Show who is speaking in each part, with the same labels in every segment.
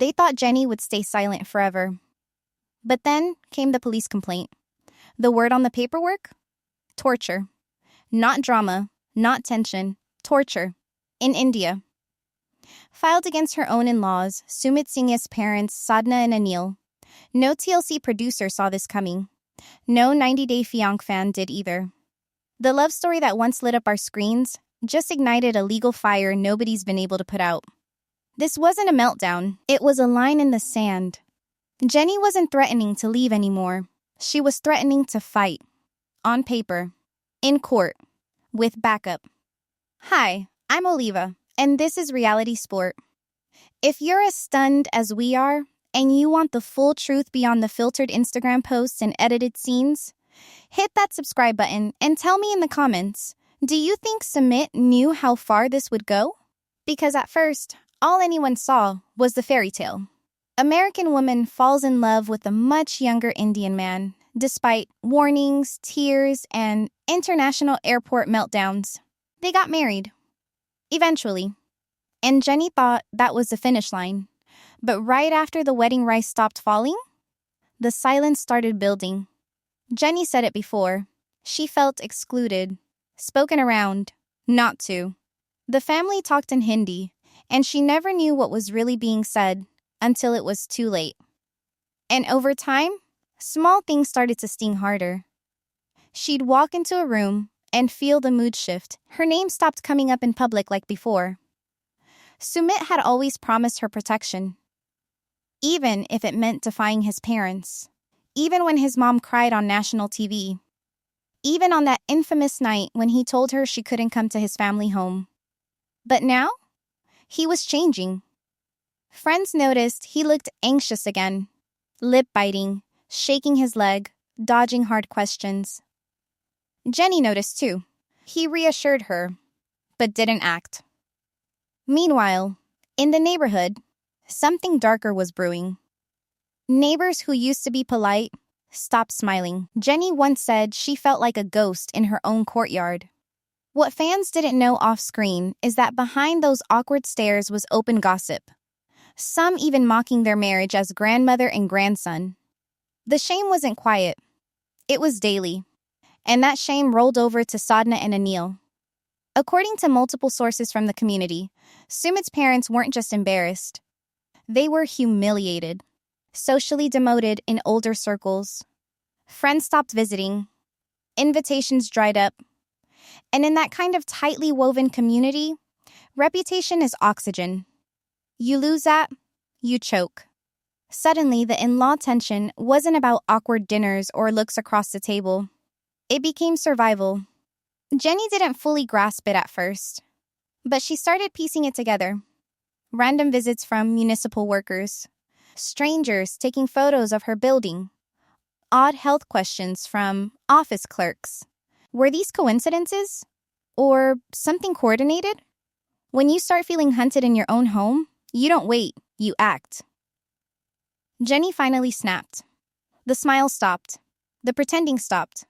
Speaker 1: They thought Jenny would stay silent forever. But then came the police complaint. The word on the paperwork? Torture. Not drama, not tension, torture. In India. Filed against her own in-laws, Sumit Singh's parents, Sadhna and Anil. No TLC producer saw this coming. No 90 Day Fiancé fan did either. The love story that once lit up our screens just ignited a legal fire nobody's been able to put out. This wasn't a meltdown. It was a line in the sand. Jenny wasn't threatening to leave anymore. She was threatening to fight. On paper. In court. With backup. Hi, I'm Oliva, and this is Reality Sport. If you're as stunned as we are, and you want the full truth beyond the filtered Instagram posts and edited scenes, hit that subscribe button and tell me in the comments, do you think Sumit knew how far this would go? Because at first, all anyone saw was the fairy tale. American woman falls in love with a much younger Indian man, despite warnings, tears, and international airport meltdowns. They got married. Eventually. And Jenny thought that was the finish line. But right after the wedding rice stopped falling, the silence started building. Jenny said it before. She felt excluded, spoken around, not to. The family talked in Hindi, and she never knew what was really being said until it was too late. And over time, small things started to sting harder. She'd walk into a room and feel the mood shift. Her name stopped coming up in public like before. Sumit had always promised her protection, even if it meant defying his parents, even when his mom cried on national TV, even on that infamous night when he told her she couldn't come to his family home. But now, he was changing. Friends noticed he looked anxious again, lip-biting, shaking his leg, dodging hard questions. Jenny noticed too. He reassured her, but didn't act. Meanwhile, in the neighborhood, something darker was brewing. Neighbors who used to be polite stopped smiling. Jenny once said she felt like a ghost in her own courtyard. What fans didn't know off-screen is that behind those awkward stares was open gossip. Some even mocking their marriage as grandmother and grandson. The shame wasn't quiet. It was daily. And that shame rolled over to Sadhna and Anil. According to multiple sources from the community, Sumit's parents weren't just embarrassed. They were humiliated, socially demoted in older circles. Friends stopped visiting. Invitations dried up. And in that kind of tightly woven community, reputation is oxygen. You lose that, you choke. Suddenly, the in-law tension wasn't about awkward dinners or looks across the table. It became survival. Jenny didn't fully grasp it at first, but she started piecing it together. Random visits from municipal workers, strangers taking photos of her building, odd health questions from office clerks. Were these coincidences? Or something coordinated? When you start feeling hunted in your own home, you don't wait, you act. Jenny finally snapped. The smile stopped. The pretending stopped.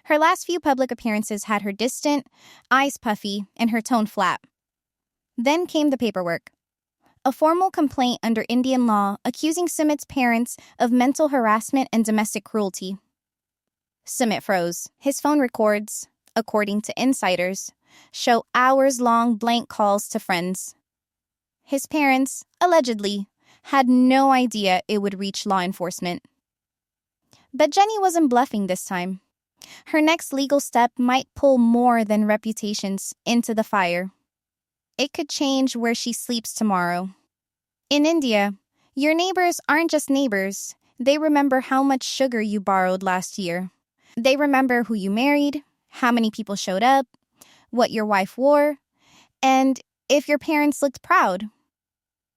Speaker 1: Her last few public appearances had her distant, eyes puffy, and her tone flat. Then came the paperwork. A formal complaint under Indian law accusing Sumit's parents of mental harassment and domestic cruelty. Sumit froze. His phone records, according to insiders, show hours-long blank calls to friends. His parents, allegedly, had no idea it would reach law enforcement. But Jenny wasn't bluffing this time. Her next legal step might pull more than reputations into the fire. It could change where she sleeps tomorrow. In India, your neighbors aren't just neighbors. They remember how much sugar you borrowed last year. They remember who you married, how many people showed up, what your wife wore, and if your parents looked proud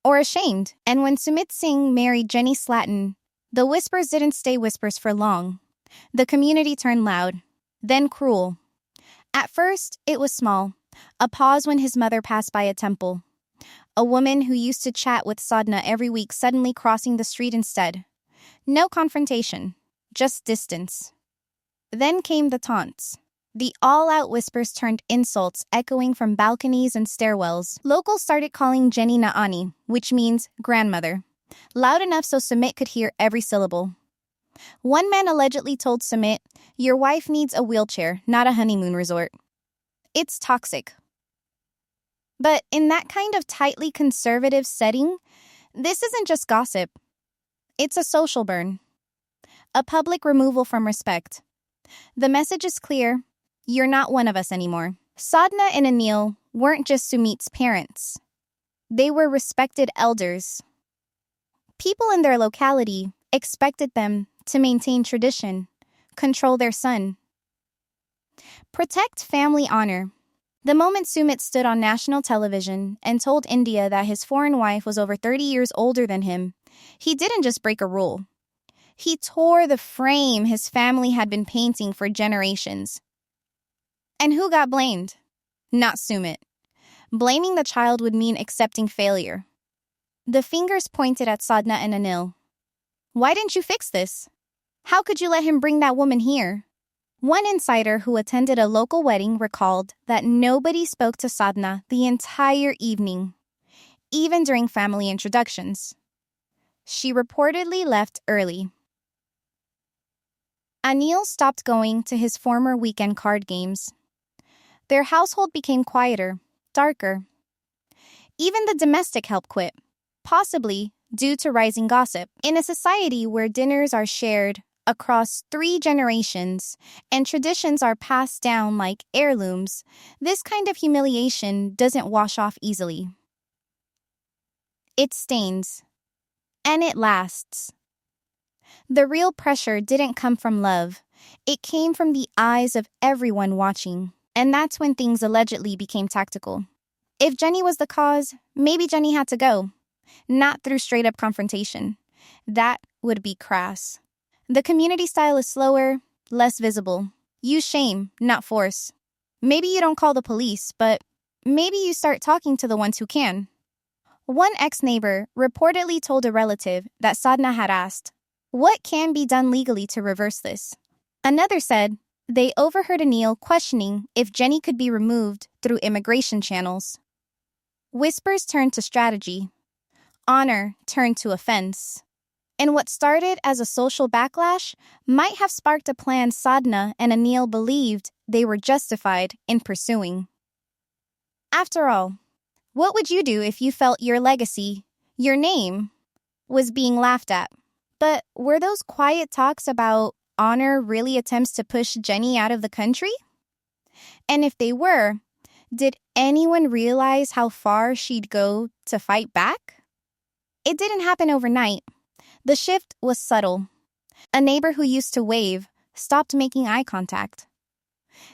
Speaker 1: or ashamed. And when Sumit Singh married Jenny Slatten, the whispers didn't stay whispers for long. The community turned loud, then cruel. At first, it was small, a pause when his mother passed by a temple. A woman who used to chat with Sadhna every week suddenly crossing the street instead. No confrontation, just distance. Then came the taunts. The all-out whispers turned insults echoing from balconies and stairwells. Locals started calling Jenny Naani, which means grandmother. loud enough so Sumit could hear every syllable. One man allegedly told Sumit, "Your wife needs a wheelchair, not a honeymoon resort." It's toxic. But in that kind of tightly conservative setting, this isn't just gossip. It's a social burn. A public removal from respect. The message is clear. You're not one of us anymore. Sadhna and Anil weren't just Sumit's parents. They were respected elders. People in their locality expected them to maintain tradition, control their son. Protect family honor. The moment Sumit stood on national television and told India that his foreign wife was over 30 years older than him, he didn't just break a rule. He tore the frame his family had been painting for generations. And who got blamed? Not Sumit. Blaming the child would mean accepting failure. The fingers pointed at Sadhna and Anil. Why didn't you fix this? How could you let him bring that woman here? One insider who attended a local wedding recalled that nobody spoke to Sadhna the entire evening, even during family introductions. She reportedly left early. Anil stopped going to his former weekend card games. Their household became quieter, darker. Even the domestic help quit, possibly due to rising gossip. In a society where dinners are shared across 3 generations and traditions are passed down like heirlooms, this kind of humiliation doesn't wash off easily. It stains, and it lasts. The real pressure didn't come from love. It came from the eyes of everyone watching. And that's when things allegedly became tactical. If Jenny was the cause, maybe Jenny had to go. Not through straight-up confrontation. That would be crass. The community style is slower, less visible. Use shame, not force. Maybe you don't call the police, but maybe you start talking to the ones who can. One ex-neighbor reportedly told a relative that Sadhna had asked, "What can be done legally to reverse this?" Another said they overheard Anil questioning if Jenny could be removed through immigration channels. Whispers turned to strategy. Honor turned to offense. And what started as a social backlash might have sparked a plan Sadhna and Anil believed they were justified in pursuing. After all, what would you do if you felt your legacy, your name, was being laughed at? But were those quiet talks about honor really attempts to push Jenny out of the country? And if they were, did anyone realize how far she'd go to fight back? It didn't happen overnight. The shift was subtle. A neighbor who used to wave stopped making eye contact.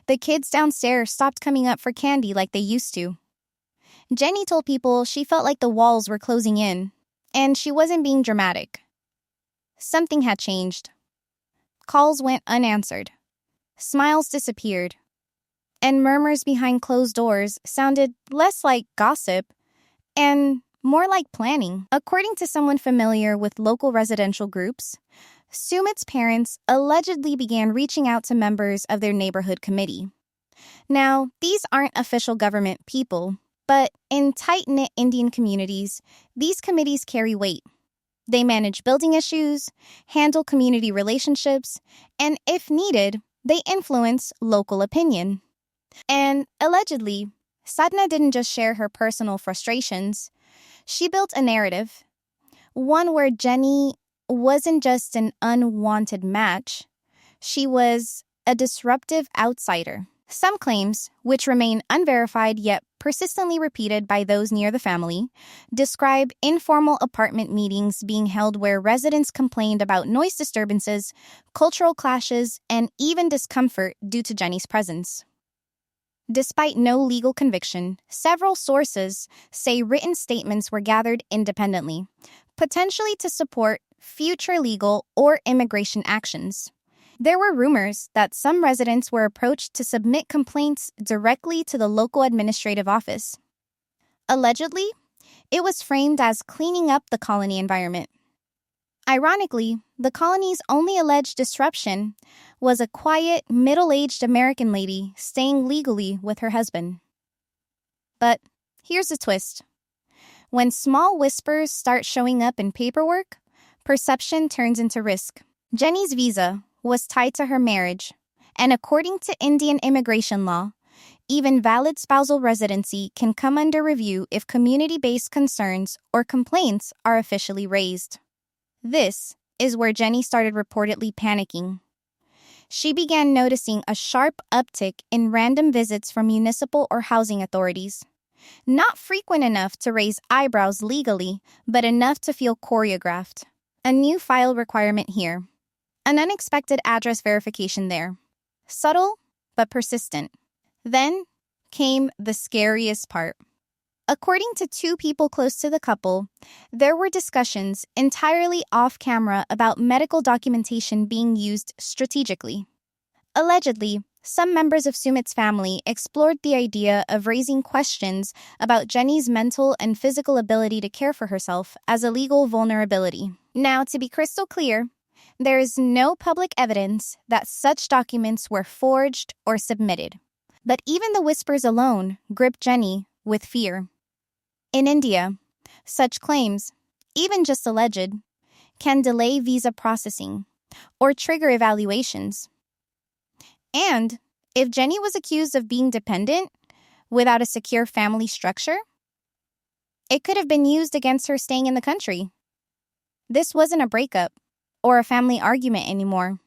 Speaker 1: The kids downstairs stopped coming up for candy like they used to. Jenny told people she felt like the walls were closing in, and she wasn't being dramatic. Something had changed. Calls went unanswered. Smiles disappeared. And murmurs behind closed doors sounded less like gossip and more like planning. According to someone familiar with local residential groups, Sumit's parents allegedly began reaching out to members of their neighborhood committee. Now, these aren't official government people, but in tight-knit Indian communities, these committees carry weight. They manage building issues, handle community relationships, and if needed, they influence local opinion. And allegedly, Sadhna didn't just share her personal frustrations. She built a narrative, one where Jenny wasn't just an unwanted match. She was a disruptive outsider. Some claims, which remain unverified yet persistently repeated by those near the family, describe informal apartment meetings being held where residents complained about noise disturbances, cultural clashes, and even discomfort due to Jenny's presence. Despite no legal conviction, several sources say written statements were gathered independently, potentially to support future legal or immigration actions. There were rumors that some residents were approached to submit complaints directly to the local administrative office. Allegedly, it was framed as cleaning up the colony environment. Ironically, the colony's only alleged disruption was a quiet, middle-aged American lady staying legally with her husband. But here's the twist. When small whispers start showing up in paperwork, perception turns into risk. Jenny's visa was tied to her marriage, and according to Indian immigration law, even valid spousal residency can come under review if community-based concerns or complaints are officially raised. This is where Jenny started reportedly panicking. She began noticing a sharp uptick in random visits from municipal or housing authorities. Not frequent enough to raise eyebrows legally, but enough to feel choreographed. A new file requirement here. An unexpected address verification there. Subtle, but persistent. Then came the scariest part. According to two people close to the couple, there were discussions entirely off camera about medical documentation being used strategically. Allegedly, some members of Sumit's family explored the idea of raising questions about Jenny's mental and physical ability to care for herself as a legal vulnerability. Now, to be crystal clear, there is no public evidence that such documents were forged or submitted. But even the whispers alone gripped Jenny with fear. In India, such claims, even just alleged, can delay visa processing or trigger evaluations. And if Jenny was accused of being dependent without a secure family structure, it could have been used against her staying in the country. This wasn't a breakup or a family argument anymore.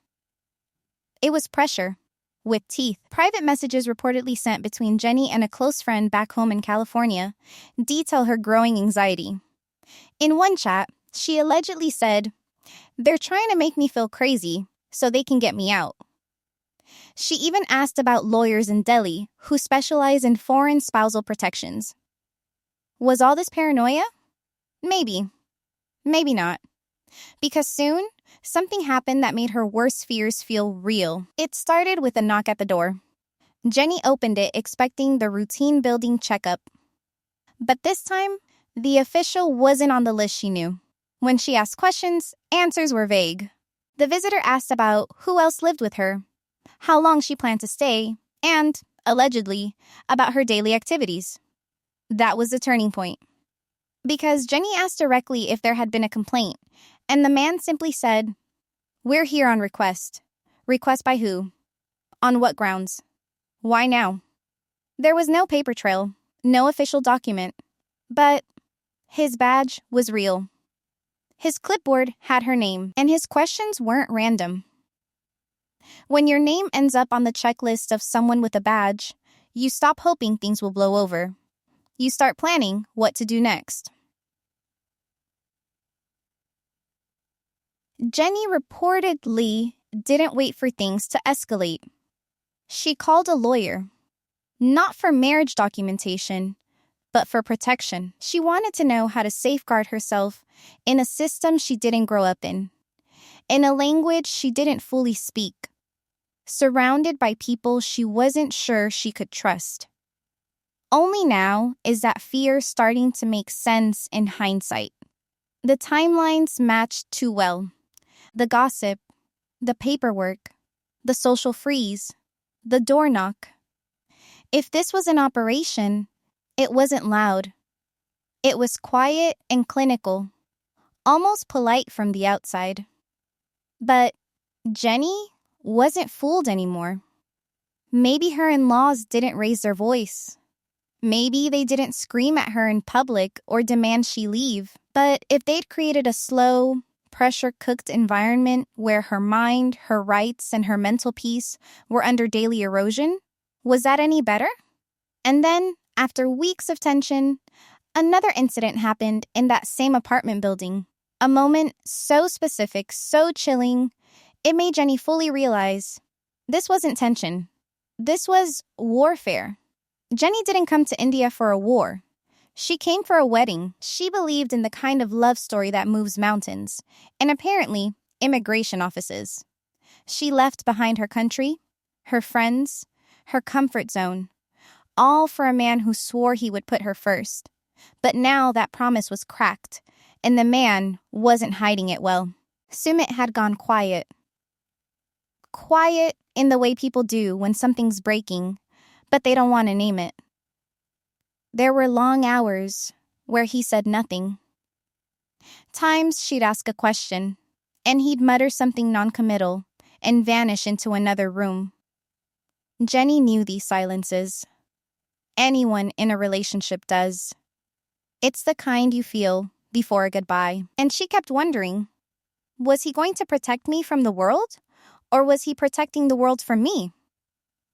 Speaker 1: It was pressure. With teeth. Private messages reportedly sent between Jenny and a close friend back home in California detail her growing anxiety. In one chat, she allegedly said, "They're trying to make me feel crazy so they can get me out." She even asked about lawyers in Delhi who specialize in foreign spousal protections. Was all this paranoia? Maybe. Maybe not. Because soon, something happened that made her worst fears feel real. It started with a knock at the door. Jenny opened it expecting the routine building checkup. But this time, the official wasn't on the list she knew. When she asked questions, answers were vague. The visitor asked about who else lived with her, how long she planned to stay, and, allegedly, about her daily activities. That was the turning point. Because Jenny asked directly if there had been a complaint, and the man simply said, "We're here on request." Request by who? On what grounds? Why now? There was no paper trail, no official document. But his badge was real. His clipboard had her name, and his questions weren't random. When your name ends up on the checklist of someone with a badge, you stop hoping things will blow over. You start planning what to do next. Jenny reportedly didn't wait for things to escalate. She called a lawyer, not for marriage documentation, but for protection. She wanted to know how to safeguard herself in a system she didn't grow up in a language she didn't fully speak, surrounded by people she wasn't sure she could trust. Only now is that fear starting to make sense in hindsight. The timelines matched too well. The gossip, the paperwork, the social freeze, the door knock. If this was an operation, it wasn't loud. It was quiet and clinical, almost polite from the outside. But Jenny wasn't fooled anymore. Maybe her in-laws didn't raise their voice. Maybe they didn't scream at her in public or demand she leave. But if they'd created a slow, pressure-cooked environment where her mind, her rights, and her mental peace were under daily erosion, was that any better? And then, after weeks of tension, another incident happened in that same apartment building. A moment so specific, so chilling, it made Jenny fully realize this wasn't tension. This was warfare. Jenny didn't come to India for a war. She came for a wedding. She believed in the kind of love story that moves mountains, and apparently, immigration offices. She left behind her country, her friends, her comfort zone, all for a man who swore he would put her first. But now that promise was cracked, and the man wasn't hiding it well. Sumit had gone quiet. Quiet in the way people do when something's breaking, but they don't want to name it. There were long hours, where he said nothing. Times she'd ask a question, and he'd mutter something noncommittal and vanish into another room. Jenny knew these silences. Anyone in a relationship does. It's the kind you feel before a goodbye. And she kept wondering, was he going to protect me from the world? Or was he protecting the world from me?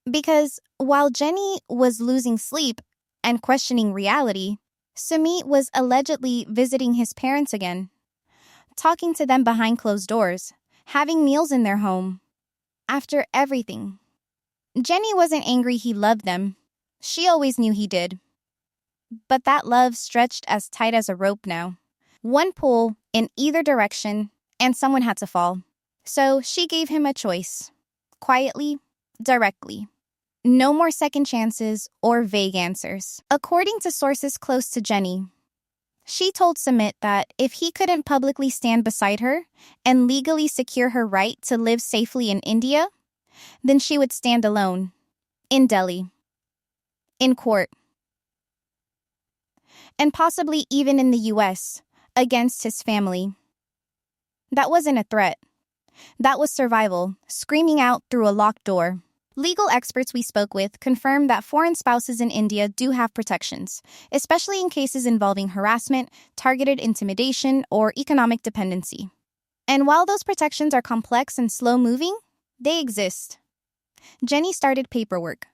Speaker 1: Because while Jenny was losing sleep and questioning reality, Sumit was allegedly visiting his parents again, talking to them behind closed doors, having meals in their home. After everything. Jenny wasn't angry he loved them. She always knew he did. But that love stretched as tight as a rope now. One pull in either direction, and someone had to fall. So she gave him a choice. Quietly, directly. No more second chances or vague answers. According to sources close to Jenny, she told Sumit that if he couldn't publicly stand beside her and legally secure her right to live safely in India, then she would stand alone. In Delhi. In court. And possibly even in the US, against his family. That wasn't a threat. That was survival, screaming out through a locked door. Legal experts we spoke with confirmed that foreign spouses in India do have protections, especially in cases involving harassment, targeted intimidation, or economic dependency. And while those protections are complex and slow-moving, they exist. Jenny started paperwork.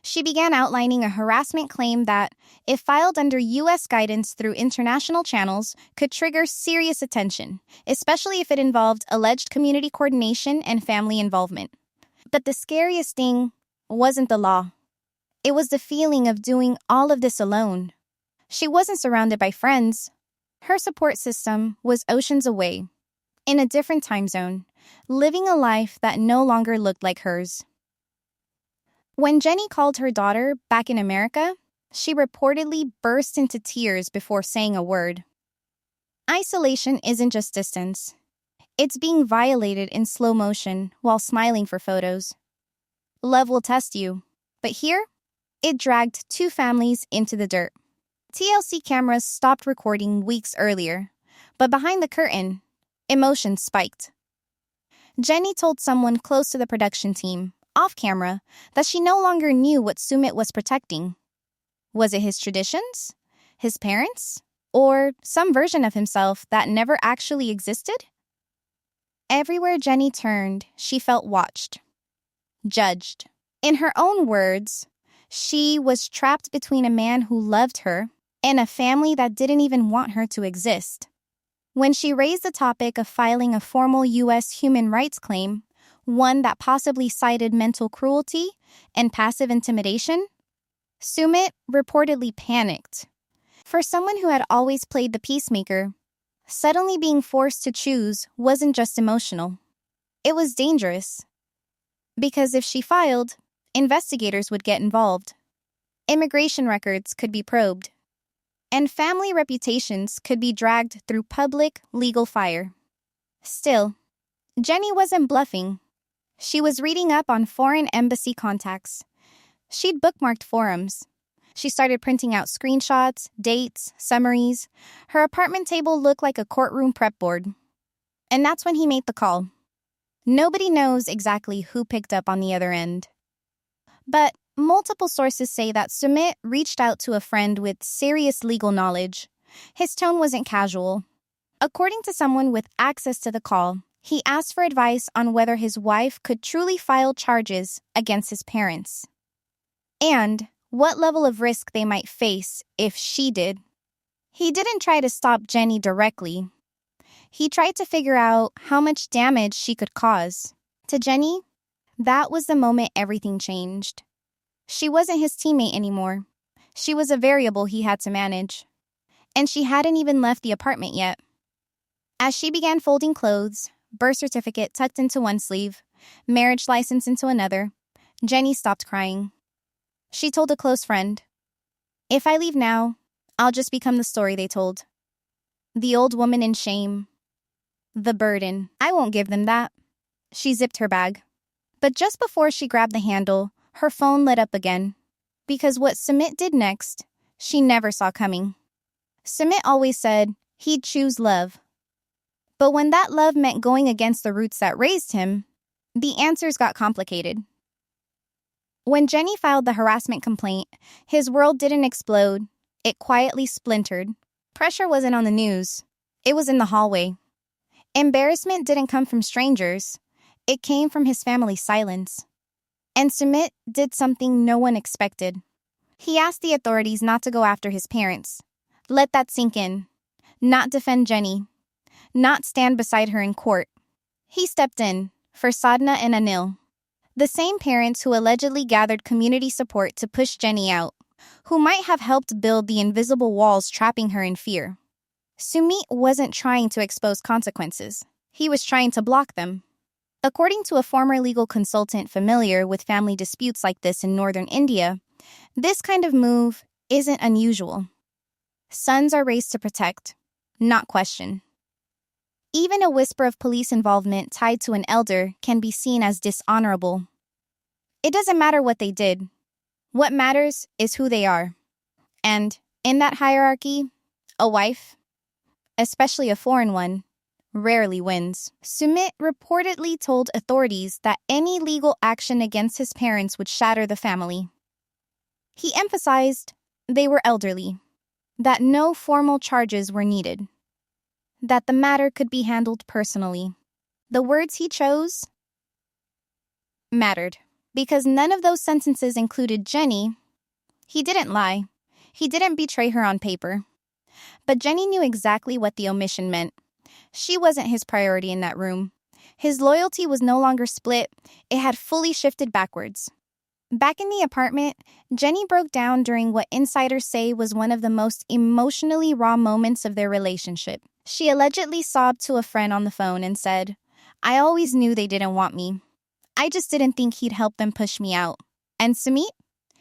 Speaker 1: She began outlining a harassment claim that, if filed under U.S. guidance through international channels, could trigger serious attention, especially if it involved alleged community coordination and family involvement. But the scariest thing wasn't the law. It was the feeling of doing all of this alone. She wasn't surrounded by friends. Her support system was oceans away, in a different time zone, living a life that no longer looked like hers. When Jenny called her daughter back in America, she reportedly burst into tears before saying a word. Isolation isn't just distance. It's being violated in slow motion while smiling for photos. Love will test you, but here, it dragged two families into the dirt. TLC cameras stopped recording weeks earlier, but behind the curtain, emotions spiked. Jenny told someone close to the production team, off camera, that she no longer knew what Sumit was protecting. Was it his traditions? His parents? Or some version of himself that never actually existed? Everywhere Jenny turned, she felt watched. Judged. In her own words, she was trapped between a man who loved her and a family that didn't even want her to exist. When she raised the topic of filing a formal U.S. human rights claim, one that possibly cited mental cruelty and passive intimidation, Sumit reportedly panicked. For someone who had always played the peacemaker, suddenly being forced to choose wasn't just emotional. It was dangerous. Because if she filed, investigators would get involved. Immigration records could be probed. And family reputations could be dragged through public legal fire. Still, Jenny wasn't bluffing. She was reading up on foreign embassy contacts. She'd bookmarked forums. She started printing out screenshots, dates, summaries. Her apartment table looked like a courtroom prep board. And that's when he made the call. Nobody knows exactly who picked up on the other end. But multiple sources say that Sumit reached out to a friend with serious legal knowledge. His tone wasn't casual. According to someone with access to the call, he asked for advice on whether his wife could truly file charges against his parents. And what level of risk they might face if she did. He didn't try to stop Jenny directly. He tried to figure out how much damage she could cause. To Jenny, that was the moment everything changed. She wasn't his teammate anymore. She was a variable he had to manage. And she hadn't even left the apartment yet. As she began folding clothes, birth certificate tucked into one sleeve, marriage license into another, Jenny stopped crying. She told a close friend, "If I leave now, I'll just become the story they told. The old woman in shame. The burden. I won't give them that." She zipped her bag. But just before she grabbed the handle, her phone lit up again. Because what Sumit did next, she never saw coming. Sumit always said he'd choose love. But when that love meant going against the roots that raised him, the answers got complicated. When Jenny filed the harassment complaint, his world didn't explode. It quietly splintered. Pressure wasn't on the news. It was in the hallway. Embarrassment didn't come from strangers. It came from his family's silence. And Sumit did something no one expected. He asked the authorities not to go after his parents. Let that sink in. Not defend Jenny. Not stand beside her in court. He stepped in for Sadhna and Anil, the same parents who allegedly gathered community support to push Jenny out, who might have helped build the invisible walls trapping her in fear. Sumit wasn't trying to expose consequences. He was trying to block them. According to a former legal consultant familiar with family disputes like this in northern India, this kind of move isn't unusual. Sons are raised to protect, not question. Even a whisper of police involvement tied to an elder can be seen as dishonorable. It doesn't matter what they did. What matters is who they are. And in that hierarchy, a wife, especially a foreign one, rarely wins. Sumit reportedly told authorities that any legal action against his parents would shatter the family. He emphasized they were elderly, that no formal charges were needed, that the matter could be handled personally. The words he chose mattered, because none of those sentences included Jenny. He didn't lie. He didn't betray her on paper. But Jenny knew exactly what the omission meant. She wasn't his priority in that room. His loyalty was no longer split. It had fully shifted backwards. Back in the apartment, Jenny broke down during what insiders say was one of the most emotionally raw moments of their relationship. She allegedly sobbed to a friend on the phone and said, "I always knew they didn't want me. I just didn't think he'd help them push me out." And Sumit?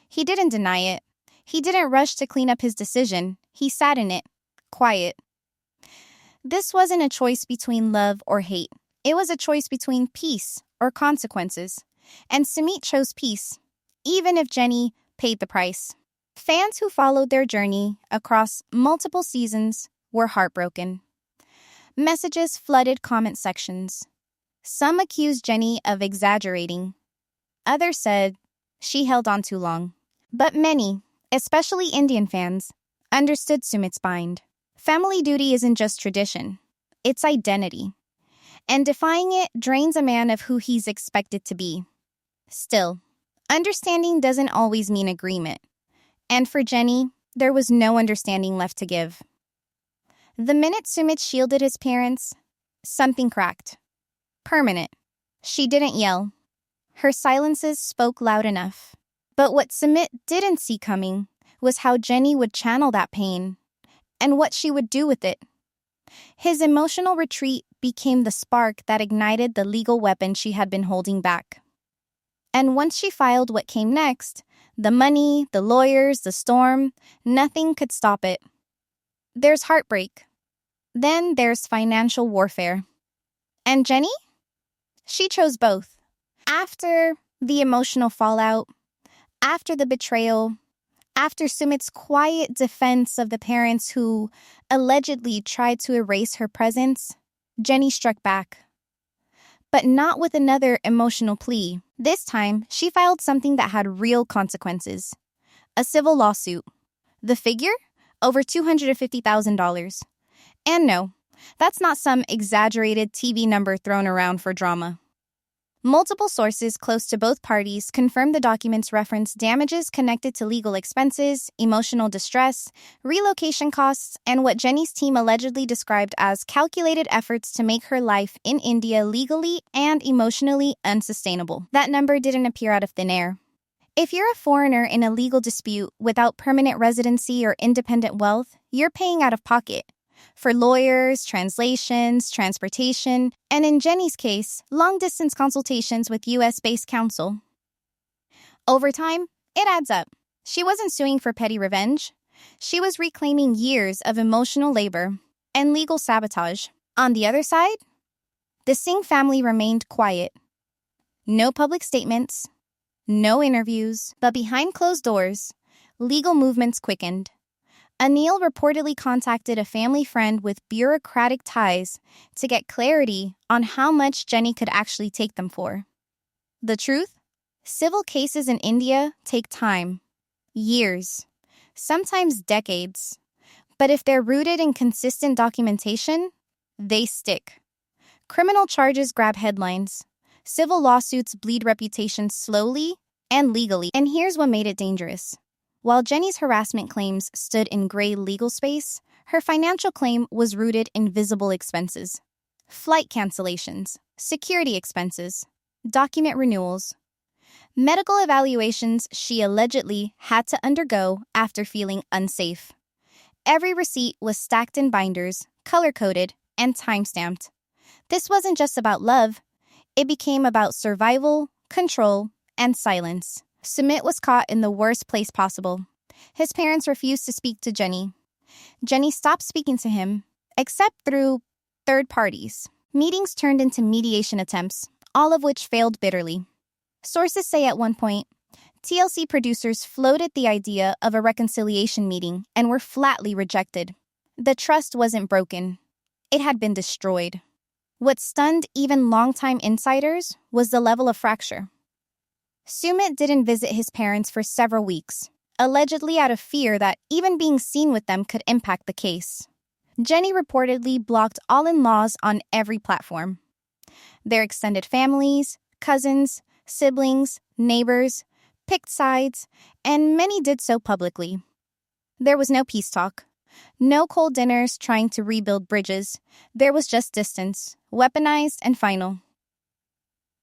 Speaker 1: He didn't deny it. He didn't rush to clean up his decision. He sat in it, quiet. This wasn't a choice between love or hate. It was a choice between peace or consequences. And Sumit chose peace, even if Jenny paid the price. Fans who followed their journey across multiple seasons were heartbroken. Messages flooded comment sections. Some accused Jenny of exaggerating. Others said she held on too long. But many, especially Indian fans, understood Sumit's bind. Family duty isn't just tradition. It's identity. And defying it drains a man of who he's expected to be. Still, understanding doesn't always mean agreement. And for Jenny, there was no understanding left to give. The minute Sumit shielded his parents, something cracked. Permanent. She didn't yell. Her silences spoke loud enough. But what Sumit didn't see coming was how Jenny would channel that pain and what she would do with it. His emotional retreat became the spark that ignited the legal weapon she had been holding back. And once she filed what came next, the money, the lawyers, the storm, nothing could stop it. There's heartbreak. Then there's financial warfare. And Jenny? She chose both. After the emotional fallout, after the betrayal, after Sumit's quiet defense of the parents who allegedly tried to erase her presence, Jenny struck back. But not with another emotional plea. This time, she filed something that had real consequences. A civil lawsuit. The figure? Over $250,000. And no, that's not some exaggerated TV number thrown around for drama. Multiple sources close to both parties confirmed the documents referenced damages connected to legal expenses, emotional distress, relocation costs, and what Jenny's team allegedly described as calculated efforts to make her life in India legally and emotionally unsustainable. That number didn't appear out of thin air. If you're a foreigner in a legal dispute without permanent residency or independent wealth, you're paying out of pocket. For lawyers, translations, transportation, and in Jenny's case, long-distance consultations with U.S.-based counsel. Over time, it adds up. She wasn't suing for petty revenge. She was reclaiming years of emotional labor and legal sabotage. On the other side, the Singh family remained quiet. No public statements, no interviews, but behind closed doors, legal movements quickened. Anil reportedly contacted a family friend with bureaucratic ties to get clarity on how much Jenny could actually take them for. The truth? Civil cases in India take time, years, sometimes decades. But if they're rooted in consistent documentation, they stick. Criminal charges grab headlines. Civil lawsuits bleed reputations slowly and legally. And here's what made it dangerous. While Jenny's harassment claims stood in gray legal space, her financial claim was rooted in visible expenses. Flight cancellations, security expenses, document renewals, medical evaluations she allegedly had to undergo after feeling unsafe. Every receipt was stacked in binders, color-coded, and time-stamped. This wasn't just about love. It became about survival, control, and silence. Sumit was caught in the worst place possible. His parents refused to speak to Jenny. Jenny stopped speaking to him, except through third parties. Meetings turned into mediation attempts, all of which failed bitterly. Sources say at one point, TLC producers floated the idea of a reconciliation meeting and were flatly rejected. The trust wasn't broken. It had been destroyed. What stunned even longtime insiders was the level of fracture. Sumit didn't visit his parents for several weeks, allegedly out of fear that even being seen with them could impact the case. Jenny reportedly blocked all in-laws on every platform. Their extended families, cousins, siblings, neighbors, picked sides, and many did so publicly. There was no peace talk, no cold dinners trying to rebuild bridges. There was just distance, weaponized and final.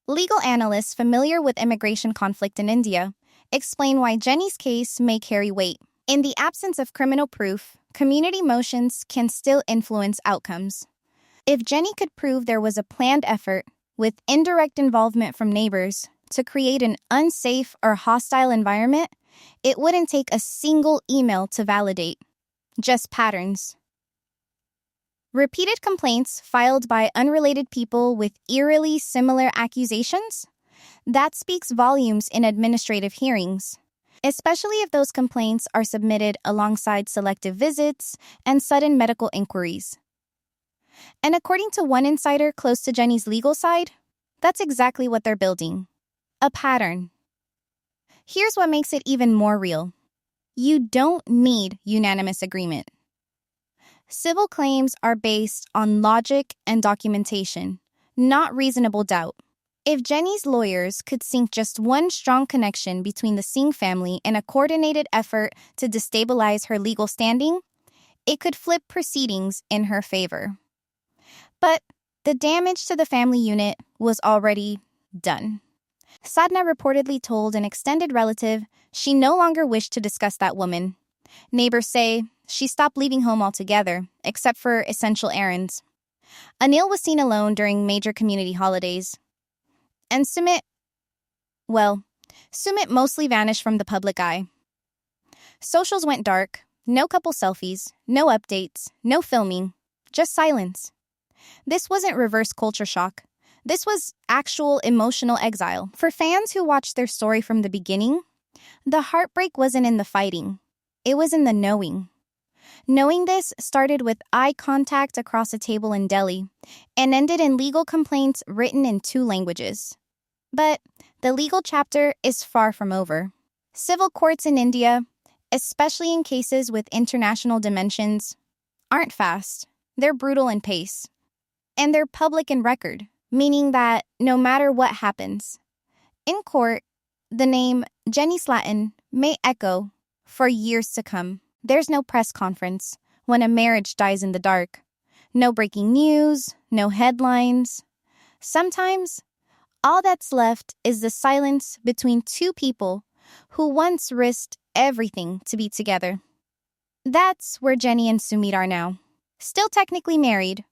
Speaker 1: Legal analysts familiar with immigration conflict in India explain why Jenny's case may carry weight. In the absence of criminal proof, community motions can still influence outcomes. If Jenny could prove there was a planned effort with indirect involvement from neighbors to create an unsafe or hostile environment, it wouldn't take a single email to validate, just patterns. Repeated complaints filed by unrelated people with eerily similar accusations? That speaks volumes in administrative hearings, especially if those complaints are submitted alongside selective visits and sudden medical inquiries. And according to one insider close to Jenny's legal side, that's exactly what they're building. A pattern. Here's what makes it even more real. You don't need unanimous agreement. Civil claims are based on logic and documentation, not reasonable doubt. If Jenny's lawyers could sink just one strong connection between the Singh family in a coordinated effort to destabilize her legal standing, it could flip proceedings in her favor. But the damage to the family unit was already done. Sadhna reportedly told an extended relative she no longer wished to discuss that woman. Neighbors say she stopped leaving home altogether, except for essential errands. Anil was seen alone during major community holidays. And Sumit mostly vanished from the public eye. Socials went dark, no couple selfies, no updates, no filming, just silence. This wasn't reverse culture shock. This was actual emotional exile. For fans who watched their story from the beginning, the heartbreak wasn't in the fighting. It was in the knowing. Knowing this started with eye contact across a table in Delhi and ended in legal complaints written in 2 languages. But the legal chapter is far from over. Civil courts in India, especially in cases with international dimensions, aren't fast. They're brutal in pace. And they're public in record, meaning that no matter what happens, in court, the name Jenny Slatten may echo for years to come. There's no press conference when a marriage dies in the dark. No breaking news, no headlines. Sometimes, all that's left is the silence between 2 people who once risked everything to be together. That's where Jenny and Sumit are now. Still technically married,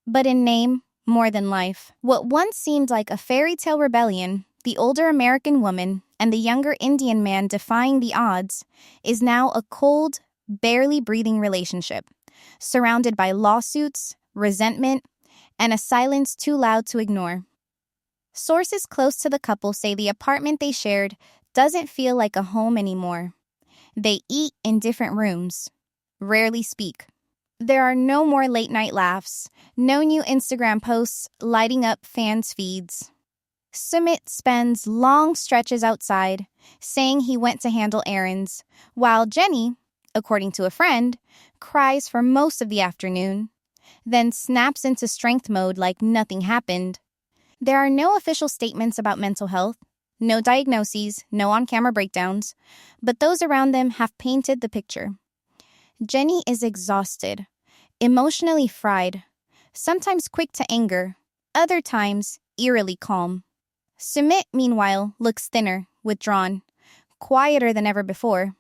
Speaker 1: but in name, more than life. What once seemed like a fairy tale rebellion, the older American woman and the younger Indian man defying the odds, is now a cold, barely breathing relationship, surrounded by lawsuits, resentment, and a silence too loud to ignore. Sources close to the couple say the apartment they shared doesn't feel like a home anymore. They eat in different rooms, rarely speak. There are no more late-night laughs, no new Instagram posts lighting up fans' feeds. Sumit spends long stretches outside, saying he went to handle errands, while Jenny, according to a friend, cries for most of the afternoon, then snaps into strength mode like nothing happened. There are no official statements about mental health, no diagnoses, no on-camera breakdowns, but those around them have painted the picture. Jenny is exhausted, emotionally fried, sometimes quick to anger, other times eerily calm. Sumit, meanwhile, looks thinner, withdrawn, quieter than ever before.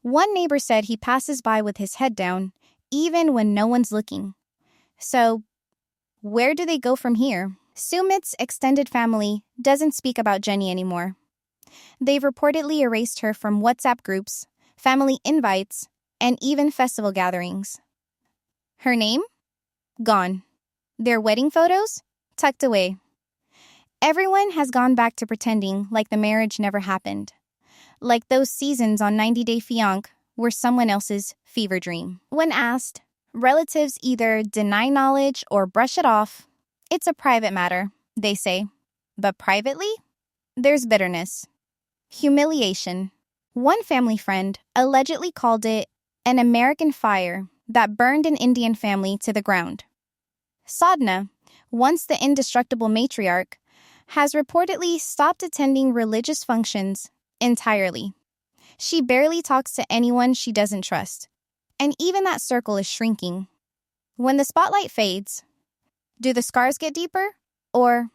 Speaker 1: One neighbor said he passes by with his head down, even when no one's looking. So, where do they go from here? Sumit's extended family doesn't speak about Jenny anymore. They've reportedly erased her from WhatsApp groups, family invites, and even festival gatherings. Her name? Gone. Their wedding photos? Tucked away. Everyone has gone back to pretending like the marriage never happened. Like those seasons on 90 Day Fiancé were someone else's fever dream. When asked, relatives either deny knowledge or brush it off. It's a private matter, they say. But privately, there's bitterness. Humiliation. One family friend allegedly called it an American fire that burned an Indian family to the ground. Sadhna, once the indestructible matriarch, has reportedly stopped attending religious functions entirely. She barely talks to anyone she doesn't trust, and even that circle is shrinking. When the spotlight fades, do the scars get deeper or,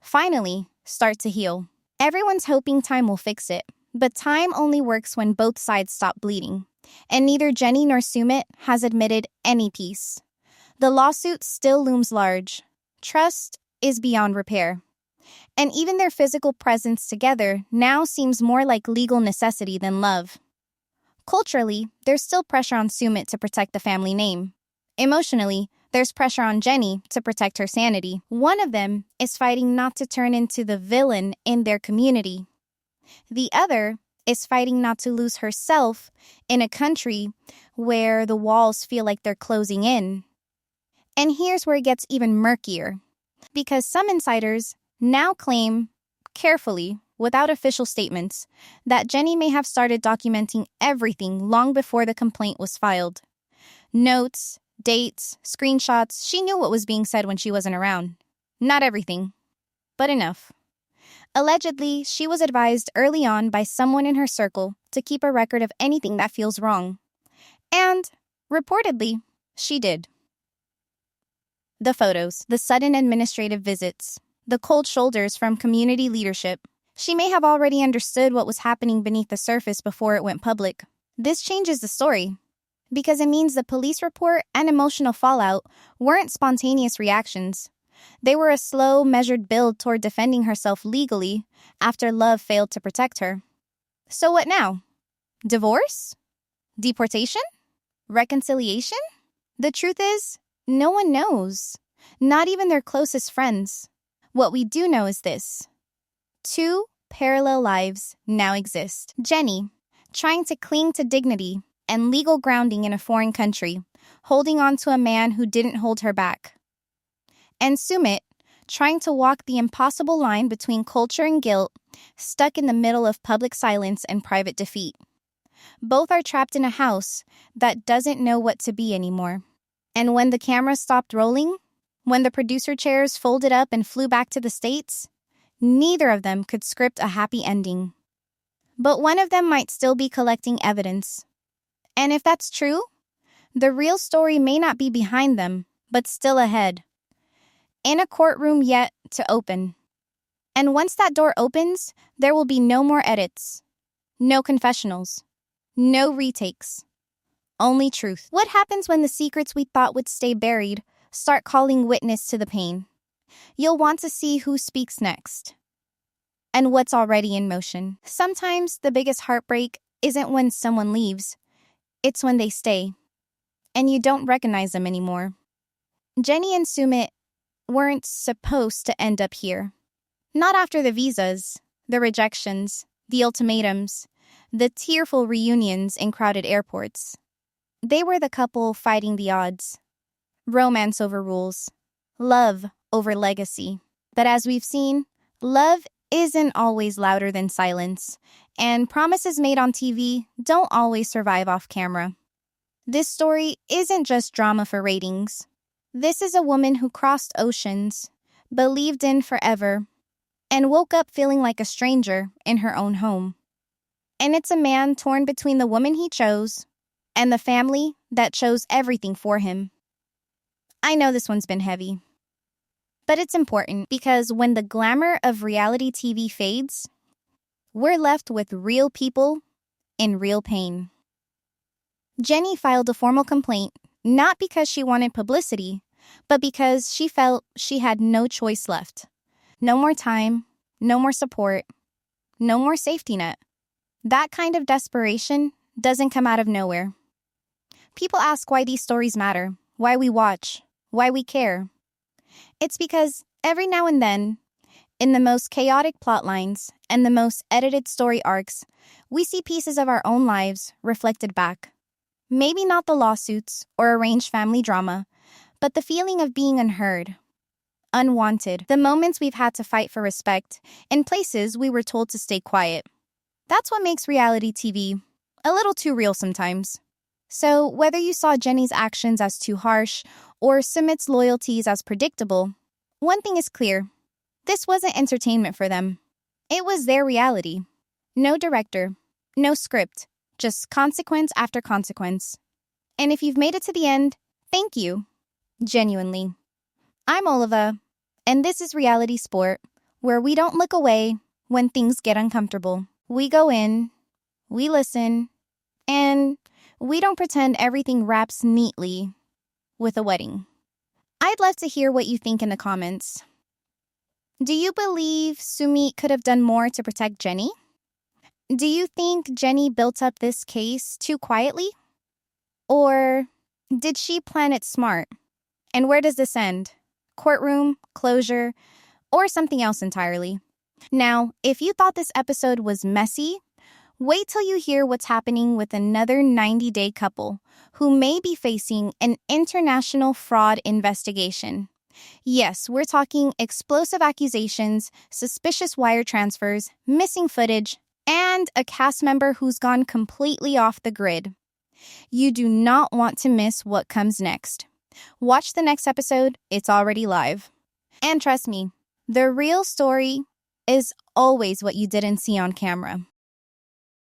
Speaker 1: finally, start to heal? Everyone's hoping time will fix it, but time only works when both sides stop bleeding, and neither Jenny nor Sumit has admitted any peace. The lawsuit still looms large. Trust is beyond repair. And even their physical presence together now seems more like legal necessity than love. Culturally, there's still pressure on Sumit to protect the family name. Emotionally, there's pressure on Jenny to protect her sanity. One of them is fighting not to turn into the villain in their community. The other is fighting not to lose herself in a country where the walls feel like they're closing in. And here's where it gets even murkier. Because some insiders now claim, carefully, without official statements, that Jenny may have started documenting everything long before the complaint was filed. Notes, dates, screenshots, she knew what was being said when she wasn't around. Not everything, but enough. Allegedly, she was advised early on by someone in her circle to keep a record of anything that feels wrong. And, reportedly, she did. The photos, the sudden administrative visits, the cold shoulders from community leadership. She may have already understood what was happening beneath the surface before it went public. This changes the story, because it means the police report and emotional fallout weren't spontaneous reactions. They were a slow, measured build toward defending herself legally after love failed to protect her. So what now? Divorce? Deportation? Reconciliation? The truth is, no one knows. Not even their closest friends. What we do know is this. 2 parallel lives now exist. Jenny, trying to cling to dignity and legal grounding in a foreign country, holding on to a man who didn't hold her back. And Sumit, trying to walk the impossible line between culture and guilt, stuck in the middle of public silence and private defeat. Both are trapped in a house that doesn't know what to be anymore. And when the camera stopped rolling, when the producer chairs folded up and flew back to the States, neither of them could script a happy ending. But one of them might still be collecting evidence. And if that's true, the real story may not be behind them, but still ahead. In a courtroom yet to open. And once that door opens, there will be no more edits, no confessionals, no retakes, only truth. What happens when the secrets we thought would stay buried start calling witness to the pain? You'll want to see who speaks next and what's already in motion. Sometimes the biggest heartbreak isn't when someone leaves, it's when they stay, and you don't recognize them anymore. Jenny and Sumit weren't supposed to end up here. Not after the visas, the rejections, the ultimatums, the tearful reunions in crowded airports. They were the couple fighting the odds. Romance over rules. Love over legacy. But as we've seen, love isn't always louder than silence, and promises made on TV don't always survive off camera. This story isn't just drama for ratings. This is a woman who crossed oceans, believed in forever, and woke up feeling like a stranger in her own home. And it's a man torn between the woman he chose and the family that chose everything for him. I know this one's been heavy, but it's important because when the glamour of reality TV fades, we're left with real people in real pain. Jenny filed a formal complaint not because she wanted publicity, but because she felt she had no choice left. No more time, no more support, no more safety net. That kind of desperation doesn't come out of nowhere. People ask why these stories matter, why we watch, why we care. It's because every now and then, in the most chaotic plot lines and the most edited story arcs, we see pieces of our own lives reflected back. Maybe not the lawsuits or arranged family drama, but the feeling of being unheard, unwanted, the moments we've had to fight for respect in places we were told to stay quiet. That's what makes reality TV a little too real sometimes. So whether you saw Jenny's actions as too harsh or Sumit's loyalties as predictable, one thing is clear. This wasn't entertainment for them. It was their reality. No director, no script, just consequence after consequence. And if you've made it to the end, thank you. Genuinely. I'm Oliva, and this is Reality Sport, where we don't look away when things get uncomfortable. We go in, we listen, and we don't pretend everything wraps neatly with a wedding. I'd love to hear what you think in the comments. Do you believe Sumit could have done more to protect Jenny? Do you think Jenny built up this case too quietly? Or did she plan it smart? And where does this end? Courtroom, closure, or something else entirely? Now, if you thought this episode was messy, wait till you hear what's happening with another 90-day couple who may be facing an international fraud investigation. Yes, we're talking explosive accusations, suspicious wire transfers, missing footage, and a cast member who's gone completely off the grid. You do not want to miss what comes next. Watch the next episode, it's already live. And trust me, the real story is always what you didn't see on camera.